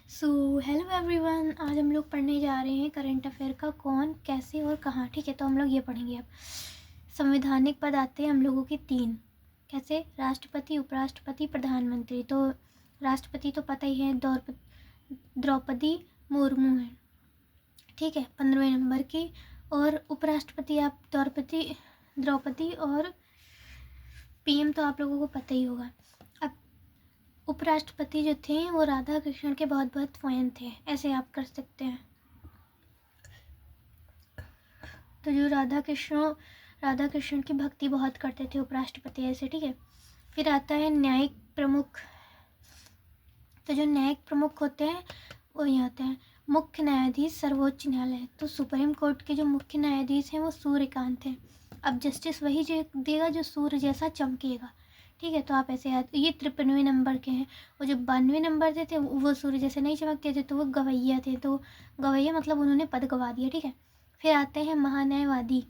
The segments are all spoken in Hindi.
सो हेलो एवरीवन, आज हम लोग पढ़ने जा रहे हैं करंट अफेयर का कौन, कैसे और कहाँ। ठीक है, तो हम लोग ये पढ़ेंगे अब। संवैधानिक पद आते हैं हम लोगों के 3। कैसे? राष्ट्रपति, उपराष्ट्रपति, प्रधानमंत्री। तो राष्ट्रपति तो पता ही है, द्रौपदी मुर्मू है। ठीक है, 15वें नंबर की। और उपराष्ट्रपति आप द्रौपदी और पीएम तो आप लोगों को पता ही होगा। उपराष्ट्रपति जो थे वो राधा कृष्णन के बहुत बहुत फैन थे, ऐसे आप कर सकते हैं। तो जो राधा कृष्ण की भक्ति बहुत करते थे उपराष्ट्रपति ऐसे। ठीक है, फिर आता है न्यायिक प्रमुख। तो जो न्यायिक प्रमुख होते हैं वो ये होते हैं मुख्य न्यायाधीश सर्वोच्च न्यायालय। तो सुप्रीम कोर्ट के जो मुख्य न्यायाधीश हैं वो सूर्यकांत हैं। अब जस्टिस वही जो देगा जो सूर्य जैसा चमकेगा। ठीक है, तो आप ऐसे याद, ये 53वें नंबर के हैं। वो जो 92वें नंबर थे वो सूर्य जैसे नहीं चमकते थे, तो वो गवैया थे। तो गवैया मतलब उन्होंने पद गवा दिया। ठीक है, फिर आते हैं महान्यायवादी।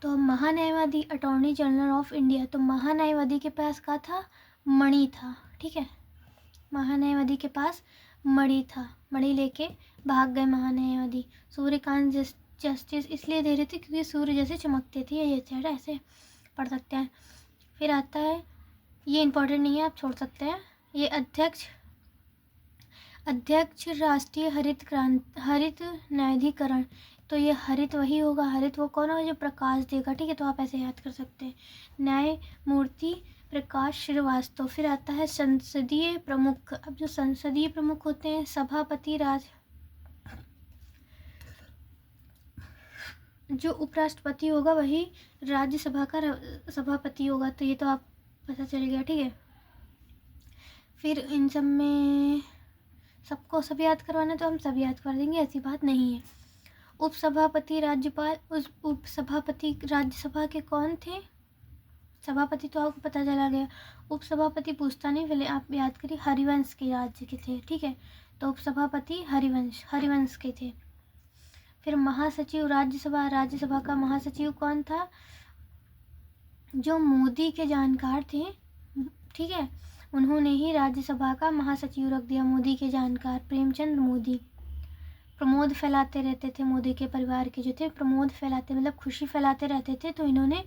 तो महान्यायवादी अटॉर्नी जनरल ऑफ इंडिया। तो महान्यायवादी के पास का था, मणि था। ठीक है, महान्यायवादी के पास मणि था, मणि लेके भाग गए महान्यायवादी। सूर्यकांत जस्टिस इसलिए दे रहे थे क्योंकि सूर्य जैसे चमकते थे, ये चेहरा ऐसे पढ़ सकते हैं। फिर आता है, ये इम्पोर्टेंट नहीं है, आप छोड़ सकते हैं। ये अध्यक्ष राष्ट्रीय हरित न्यायाधिकरण। तो ये हरित वही होगा, हरित वो कौन होगा जो प्रकाश देगा। ठीक है, तो आप ऐसे याद कर सकते हैं, न्यायमूर्ति प्रकाश श्रीवास्तव। फिर आता है संसदीय प्रमुख। अब जो संसदीय प्रमुख होते हैं सभापति जो उपराष्ट्रपति होगा वही राज्यसभा का सभापति होगा। तो ये तो आप पता चल गया। ठीक है, फिर इन सब में सबको सब याद करवाना तो हम सब याद कर देंगे, ऐसी बात नहीं है। उपसभापति राज्यपाल, उस उपसभापति राज्यसभा के कौन थे? सभापति तो आपको पता चला गया। उपसभापति पूछता नहीं, पहले आप याद करिए, हरिवंश के राज्य के थे। ठीक है, तो उपसभापति हरिवंश के थे। फिर महासचिव राज्यसभा का महासचिव कौन था? जो मोदी के जानकार थे। ठीक है, उन्होंने ही राज्यसभा का महासचिव रख दिया, मोदी के जानकार प्रेमचंद मोदी। प्रमोद फैलाते रहते थे, मोदी के परिवार के जो थे प्रमोद फैलाते मतलब खुशी फैलाते रहते थे, तो इन्होंने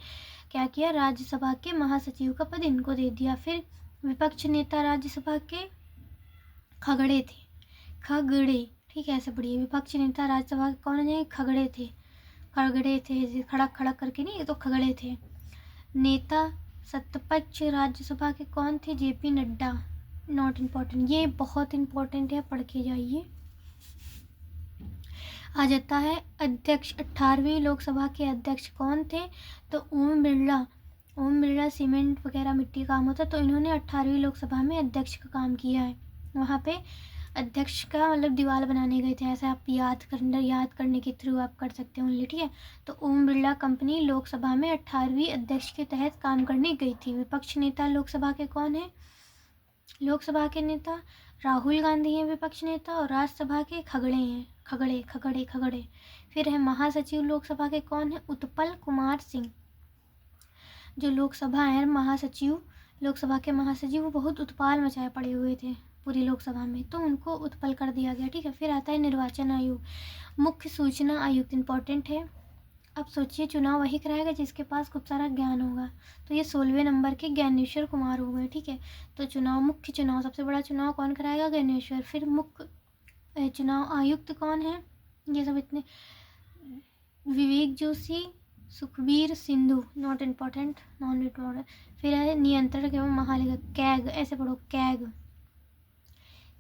क्या किया, राज्यसभा के महासचिव का पद इनको दे दिया। फिर विपक्ष नेता राज्यसभा के खगड़े थे, खगड़े। ठीक है, ऐसे पढ़िए, विपक्ष नेता राज्यसभा के कौन है? खगड़े थे, खड़क खड़क करके नहीं, ये तो खगड़े थे। नेता सत्तापक्ष राज्यसभा के कौन थे? जेपी नड्डा। नॉट इम्पॉर्टेंट, ये बहुत इम्पोर्टेंट है, पढ़ के जाइए। आ जाता है अध्यक्ष। 18वीं लोकसभा के अध्यक्ष कौन थे? तो ओम बिरला सीमेंट वगैरह मिट्टी काम होता, तो इन्होंने 18वीं लोकसभा में अध्यक्ष का काम किया है। वहाँ पे अध्यक्ष का मतलब दीवार बनाने गए थे, ऐसा आप याद करने के थ्रू आप कर सकते हैं ओनली। ठीक है, तो ओम बिरला कंपनी लोकसभा में 18वीं अध्यक्ष के तहत काम करने गई थी। विपक्ष नेता लोकसभा के कौन है? लोकसभा के नेता राहुल गांधी हैं विपक्ष नेता, और राज्यसभा के खगड़े हैं, खगड़े। फिर है महासचिव लोकसभा के कौन है? उत्पल कुमार सिंह। जो लोकसभा है लोकसभा के महासचिव वो बहुत उत्पाल मचाए पड़े हुए थे पूरी लोकसभा में, तो उनको उत्पल कर दिया गया। ठीक है, फिर आता है निर्वाचन आयोग। मुख्य सूचना आयुक्त इम्पोर्टेंट है। अब सोचिए, चुनाव वही कराएगा जिसके पास खूब सारा ज्ञान होगा। तो ये 16वें नंबर के ज्ञानेश्वर कुमार हो गए। ठीक है, तो मुख्य चुनाव सबसे बड़ा चुनाव कौन कराएगा? ज्ञानेश्वर। फिर मुख्य चुनाव आयुक्त कौन है? ये सब इतने, Vivek Joshi, Sukhbir Sindhu. Not important, non important. फिर है नियंत्रण एवं महालेखा, कैग, ऐसे पढ़ो, कैग।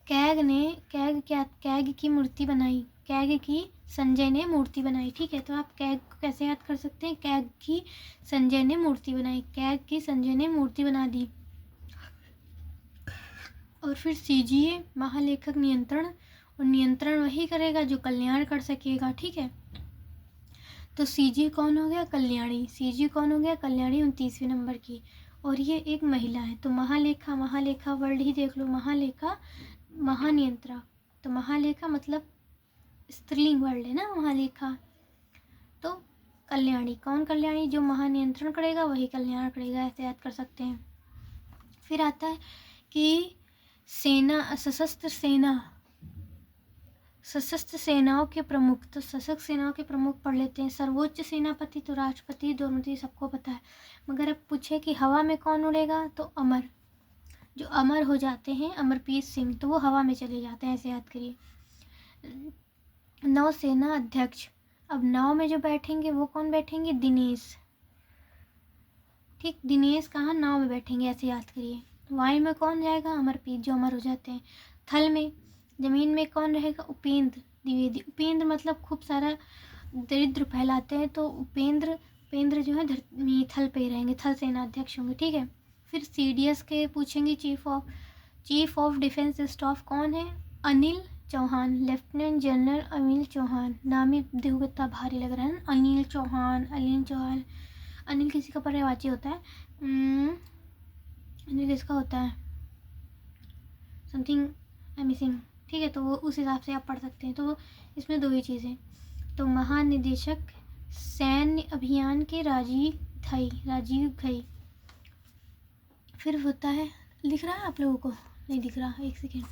कैग की मूर्ति बनाई, कैग की संजय ने मूर्ति बनाई। ठीक है, तो आप कैग को कैसे याद कर सकते हैं? कैग की संजय ने मूर्ति बनाई, कैग की संजय ने मूर्ति बना दी। और फिर सीजीए महालेखक नियंत्रण, और नियंत्रण वही करेगा जो कल्याण कर सकेगा। ठीक है, तो सीजी कौन हो गया? कल्याणी। सीजी कौन हो गया? कल्याणी, 29वें नंबर की, और ये एक महिला है। तो महालेखा वर्ड ही देख लो, महालेखा महानियंत्रा। तो महालेखा मतलब स्त्रीलिंग वर्ड है ना, महालेखा। तो कल्याणी, कौन कल्याणी? जो महानियंत्रण करेगा वही कल्याण करेगा, ऐसे याद कर सकते हैं। फिर आता है कि सशस्त्र सेनाओं के प्रमुख, तो सशस्त्र सेनाओं के प्रमुख पढ़ लेते हैं। सर्वोच्च सेनापति तो राष्ट्रपति, दोनों तो सबको पता है। मगर अब पूछे कि हवा में कौन उड़ेगा, तो अमर, जो अमर हो जाते हैं अमरप्रीत सिंह, तो वो हवा में चले जाते हैं, ऐसे याद करिए। नौसेना अध्यक्ष, अब नाव में जो बैठेंगे वो कौन बैठेंगे, दिनेश, ठीक, दिनेश कहाँ, नाव में बैठेंगे, ऐसे याद करिए। वायु में कौन जाएगा, अमरप्रीत, जो अमर हो जाते हैं। थल में, जमीन में कौन रहेगा, उपेंद्र द्विवेदी। उपेंद्र मतलब खूब सारा दरिद्र फैलाते हैं, तो उपेंद्र जो है थल पे ही रहेंगे, थल सेना अध्यक्ष होंगे, ठीक है। फिर CDS के पूछेंगे, चीफ ऑफ डिफेंस स्टाफ कौन है, अनिल चौहान, लेफ्टिनेंट जनरल अनिल चौहान। नाम ही देखो कितना भारी लग रहा है ना, अनिल चौहान। अनिल किसी का पर्यायवाची होता है, अनिल किसका होता है, समथिंग आई मिसिंग, ठीक है। तो वो उस हिसाब से आप पढ़ सकते हैं। तो इसमें दो ही चीज़ें, तो महानिदेशक सैन्य अभियान के राजीव घई। फिर होता है, दिख रहा है आप लोगों को, नहीं दिख रहा, एक सेकेंड,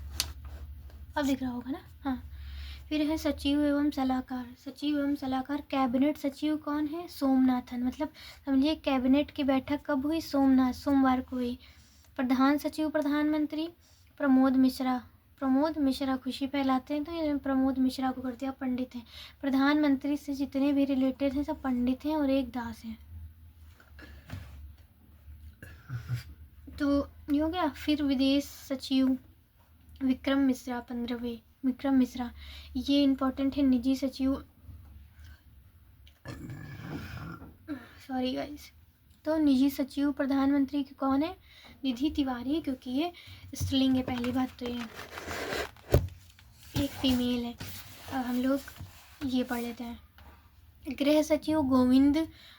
अब दिख रहा होगा ना, हाँ। फिर है सचिव एवं सलाहकार। कैबिनेट सचिव कौन है, सोमनाथन, मतलब समझिए कैबिनेट की बैठक कब हुई, सोमवार को हुई। प्रधान सचिव प्रधानमंत्री, प्रमोद मिश्रा खुशी फैलाते हैं, तो ये प्रमोद मिश्रा को कर दिया, पंडित हैं। प्रधानमंत्री से जितने भी रिलेटेड हैं सब पंडित हैं और एक दास है, तो ये हो गया। फिर विदेश सचिव विक्रम मिश्रा, 15वें विक्रम मिश्रा, ये इम्पोर्टेंट है। निजी सचिव, सॉरी गाइस, तो निजी सचिव प्रधानमंत्री की कौन है, निधि तिवारी, क्योंकि ये स्त्रीलिंग है, पहली बात तो ये एक फीमेल है। अब हम लोग ये पढ़ लेते हैं। गृह सचिव गोविंद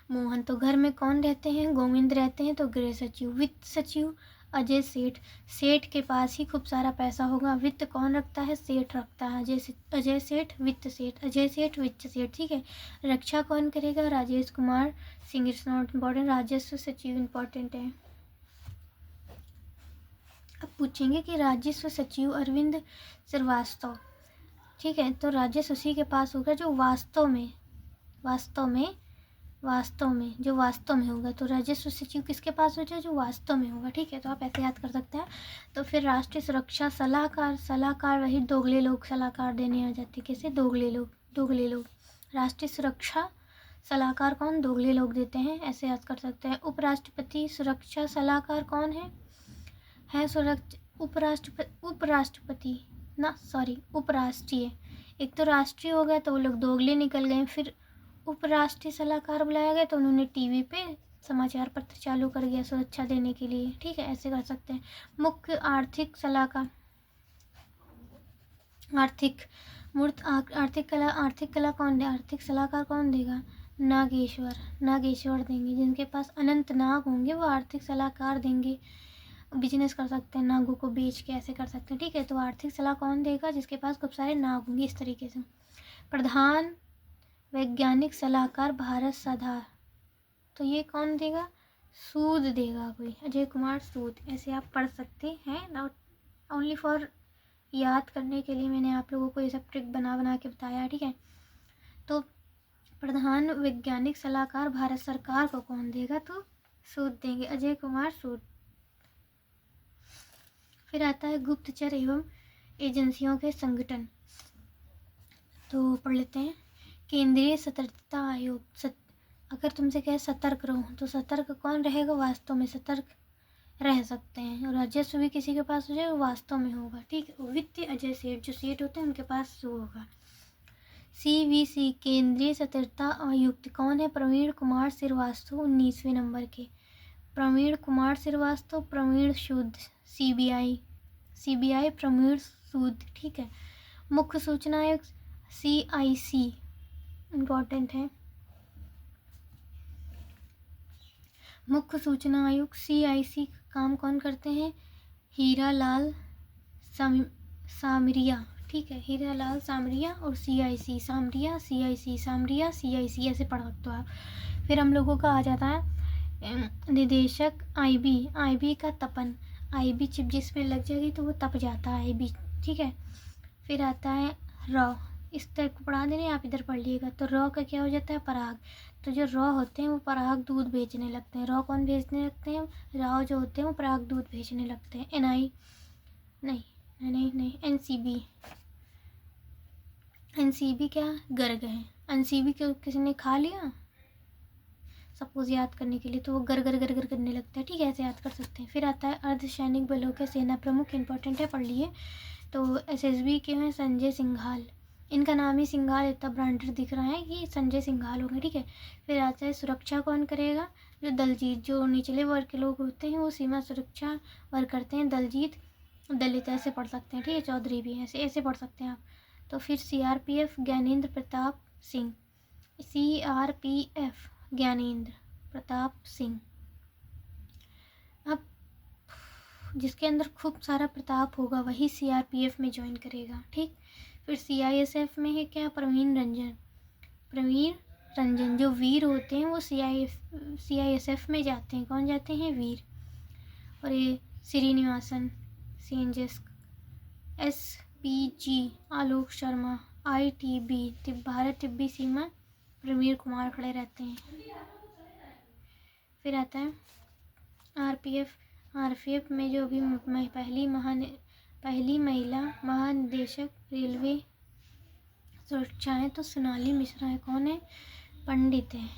मोहन, तो घर में कौन रहते हैं, गोविंद रहते हैं, तो गृह सचिव। वित्त सचिव अजय सेठ के पास ही खूब सारा पैसा होगा, वित्त कौन रखता है, सेठ रखता है, अजय सेठ, वित्त सेठ, ठीक है। रक्षा कौन करेगा, Rajesh Kumar Singh, it's not important. राजस्व सचिव इम्पोर्टेंट है। अब पूछेंगे कि राजस्व सचिव अरविंद श्रीवास्तव, ठीक है, तो राजस्व उसी के पास होगा जो वास्तव में होगा, तो राजस्व सचिव किसके पास हो जाए, जो वास्तव में होगा, ठीक है। तो आप ऐसे याद कर सकते हैं। तो फिर राष्ट्रीय सुरक्षा सलाहकार वही दोगले लोग सलाहकार देने आ जाते, कैसे, दोगले लोग। राष्ट्रीय सुरक्षा सलाहकार कौन, दोगले लोग देते हैं, ऐसे याद कर सकते हैं। उपराष्ट्रपति सुरक्षा सलाहकार कौन है उपराष्ट्रीय, एक तो राष्ट्रीय हो गया तो वो लोग दोगले निकल गए। फिर उपराष्ट्रीय सलाहकार बुलाया गया तो उन्होंने टीवी पे समाचार पत्र चालू कर दिया सुरक्षा देने के लिए, ठीक है, ऐसे कर सकते हैं। मुख्य आर्थिक सलाहकार, आर्थिक कला कौन दे, आर्थिक सलाहकार कौन देगा, नागेश्वर देंगे, जिनके पास अनंत नाग होंगे वो आर्थिक सलाहकार देंगे। बिजनेस कर सकते हैं, नागों को बेच के, ऐसे कर सकते हैं, ठीक है। तो आर्थिक सलाह कौन देगा, जिसके पास खूब सारे नाग होंगे, इस तरीके से। प्रधान वैज्ञानिक सलाहकार भारत साधार, तो ये कौन देगा, सूद देगा कोई, अजय कुमार सूद, ऐसे आप पढ़ सकते हैं। नॉट ओनली फॉर याद करने के लिए मैंने आप लोगों को ये सब ट्रिक बना के बताया, ठीक है। तो प्रधान वैज्ञानिक सलाहकार भारत सरकार को कौन देगा, तो सूद देंगे, अजय कुमार सूद। फिर आता है गुप्तचर एवं एजेंसियों के संगठन, तो पढ़ लेते हैं। केंद्रीय सतर्कता आयोग, अगर तुमसे कहे सतर्क रहो, तो सतर्क कौन रहेगा, वास्तव में सतर्क रह सकते हैं। और राजस्व भी किसी के पास हो जाए वो वास्तव में होगा, ठीक है। वित्त अजय सेठ, जो सेठ होते हैं उनके पास वो होगा। CVC केंद्रीय सतर्कता आयुक्त कौन है, प्रवीण कुमार श्रीवास्तव, 19वें नंबर के प्रवीण कुमार श्रीवास्तव, प्रवीण सूद। CBI प्रवीण सूद, ठीक है। मुख्य सूचना आयोग CIC इम्पोर्टेंट है। मुख्य सूचना आयोग CIC का काम कौन करते हैं, हीरालाल सामरिया, ठीक है, हीरालाल सामरिया और CIC सामरिया, CIC ऐसे पढ़ सकते हो आप। फिर हम लोगों का आ जाता है निदेशक IB का तपन, IB चिप जिसमें लग जाएगी तो वो तप जाता है IB, ठीक है। फिर आता है रॉ, इस टाइप को पढ़ा दे रहे हैं, आप इधर पढ़ लीजिएगा। तो रॉ का क्या हो जाता है, पराग। तो जो रॉ होते हैं वो पराग दूध भेजने लगते हैं। रॉ कौन भेजने लगते हैं, रॉ जो होते हैं वो पराग दूध भेजने लगते हैं। NI नहीं NCB, NCB क्या, गर्ग है। NCB को किसी ने खा लिया सपोज याद करने के लिए, तो वो गर गर गर गर करने लगता है, ठीक है, ऐसे याद कर सकते हैं। फिर आता है अर्धसैनिक बलों के सेना प्रमुख, इंपॉर्टेंट है, पढ़ लिए। तो SSB के हैं संजय सिंघाल, इनका नाम ही सिंघाल इतना ब्रांडेड दिख रहा है, ये संजय सिंघाल होंगे, ठीक है। फिर आता है सुरक्षा कौन करेगा, जो दलजीत, जो निचले वर्ग के लोग होते हैं वो सीमा सुरक्षा वर्ग करते हैं। दलजीत दलित ऐसे पढ़ सकते हैं, ठीक है। चौधरी भी ऐसे ऐसे पढ़ सकते हैं आप। तो फिर CRPF ज्ञानेंद्र प्रताप सिंह, CRPF ज्ञानेंद्र प्रताप सिंह। अब जिसके अंदर खूब सारा प्रताप होगा वही CRPF में ज्वाइन करेगा, ठीक। फिर CISF में है क्या, प्रवीण रंजन, जो वीर होते हैं वो CISF में जाते हैं। कौन जाते हैं, वीर। और ये Srinivasan CNJS, SPG Alok Sharma, ITB Bharat तिब्बती सीमा प्रवीर कुमार खड़े रहते हैं। फिर आता है RPF में जो भी पहली महिला महानिदेशक रेलवे सुरक्षा है, तो सोनाली मिश्रा है। कौन है, पंडित है।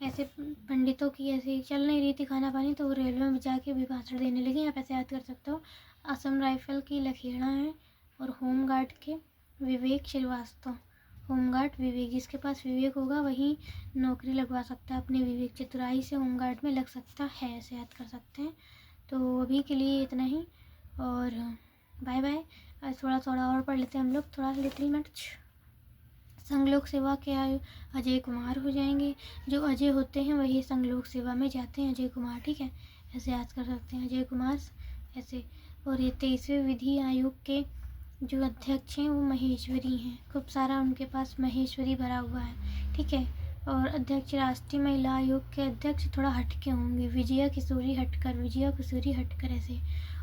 ऐसे पंडितों की ऐसे चल नहीं रही थी खाना पानी, तो वो रेलवे में जाके भी भाषण देने लगी, आप ऐसे याद कर सकते हो। असम राइफल की लखेड़ा है। और होमगार्ड के विवेक श्रीवास्तव, होमगार्ड विवेक, जिसके पास विवेक होगा वही नौकरी लगवा सकता है अपने विवेक, चतुराई से होमगार्ड में लग सकता है, ऐसे याद कर सकते हैं। तो अभी के लिए इतना ही, और बाय बाय। थोड़ा थोड़ा और पढ़ लेते हैं हम लोग, थोड़ा लिटिल मच। संघ लोक सेवा के अजय कुमार हो जाएंगे, जो अजय होते हैं वही संघ लोक सेवा में जाते हैं, अजय कुमार, ठीक है, ऐसे याद कर सकते हैं, अजय कुमार ऐसे। और ये 23वें विधि आयोग के जो अध्यक्ष हैं वो महेश्वरी हैं, खूब सारा उनके पास महेश्वरी भरा हुआ है, ठीक है। और अध्यक्ष राष्ट्रीय महिला आयोग के अध्यक्ष थोड़ा हटके होंगे, विजया किशोरी हटकर ऐसे।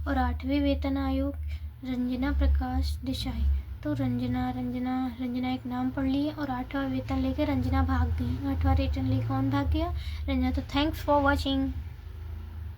और 8वें वेतन आयोग रंजना प्रकाश देसाई, तो रंजना एक नाम पढ़ लिए, और 8वां वेतन लेके रंजना भाग गई, 8वां वेतन लेके कौन भाग गया, रंजना। तो थैंक्स फॉर वॉचिंग।